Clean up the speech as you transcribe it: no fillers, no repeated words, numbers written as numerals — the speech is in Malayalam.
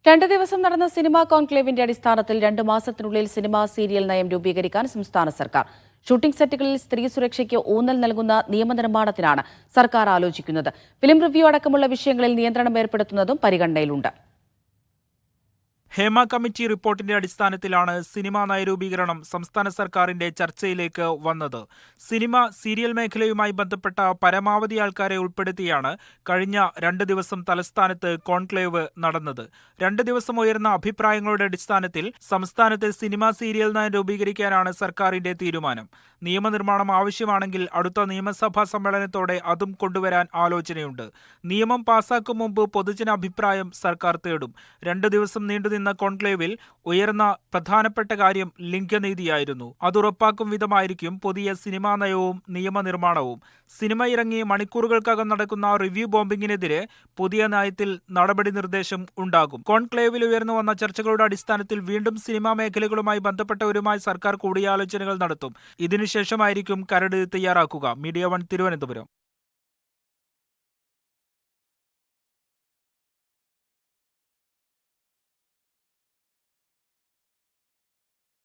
2 ദിവസം നടന്ന സിനിമാ കോൺക്ലേവിന്റെ അടിസ്ഥാനത്തിൽ 2 മാസത്തിനുള്ളിൽ സിനിമാ സീരിയൽ നയം രൂപീകരിക്കാൻ സംസ്ഥാന സർക്കാർ. ഷൂട്ടിംഗ് സെറ്റുകളിൽ സ്ത്രീ സുരക്ഷയ്ക്ക് ഊന്നൽ നൽകുന്ന നിയമനിർമ്മാണത്തിനാണ് സർക്കാർ ആലോചിക്കുന്നത്. ഫിലിം റിവ്യൂ അടക്കമുള്ള വിഷയങ്ങളിൽ നിയന്ത്രണം ഏർപ്പെടുത്തുന്നതും പരിഗണനയിലുണ്ട്. ഹേമ കമ്മിറ്റി റിപ്പോർട്ടിന്റെ അടിസ്ഥാനത്തിലാണ് സിനിമാ നയരൂപീകരണം സംസ്ഥാന സർക്കാരിന്റെ ചർച്ചയിലേക്ക് വന്നത്. സിനിമ, സീരിയൽ മേഖലയുമായി ബന്ധപ്പെട്ട പരമാവധി ആൾക്കാരെ ഉൾപ്പെടുത്തിയാണ് കഴിഞ്ഞ 2 ദിവസം തലസ്ഥാനത്ത് കോൺക്ലേവ് നടന്നത്. 2 ദിവസം ഉയർന്ന അഭിപ്രായങ്ങളുടെ അടിസ്ഥാനത്തിൽ സംസ്ഥാനത്ത് സിനിമ, സീരിയൽ നയം രൂപീകരിക്കാനാണ് സർക്കാരിന്റെ തീരുമാനം. നിയമനിർമ്മാണം ആവശ്യമാണെങ്കിൽ അടുത്ത നിയമസഭാ സമ്മേളനത്തോടെ അതും കൊണ്ടുവരാൻ ആലോചനയുണ്ട്. നിയമം പാസാക്കും മുമ്പ് പൊതുജനാഭിപ്രായം സർക്കാർ തേടും. 2 ദിവസം നീണ്ടുനിന്ന കോൺക്ലേവിൽ ഉയർന്ന പ്രധാനപ്പെട്ട കാര്യം ലിംഗനീതിയായിരുന്നു. അതുറപ്പാക്കും വിധമായിരിക്കും പുതിയ സിനിമാ നയവും നിയമനിർമ്മാണവും. സിനിമ ഇറങ്ങി മണിക്കൂറുകൾക്കകം നടക്കുന്ന റിവ്യൂ ബോംബിങ്ങിനെതിരെ പുതിയ നയത്തിൽ നടപടി നിർദ്ദേശം ഉണ്ടാകും. കോൺക്ലേവിൽ ഉയർന്നു വന്ന ചർച്ചകളുടെ അടിസ്ഥാനത്തിൽ വീണ്ടും സിനിമാ മേഖലകളുമായി ബന്ധപ്പെട്ടവരുമായി സർക്കാർ കൂടിയാലോചനകൾ നടത്തും. ഇതിനുശേഷമായിരിക്കും കരട് തയ്യാറാക്കുക. മീഡിയ 1 തിരുവനന്തപുരം.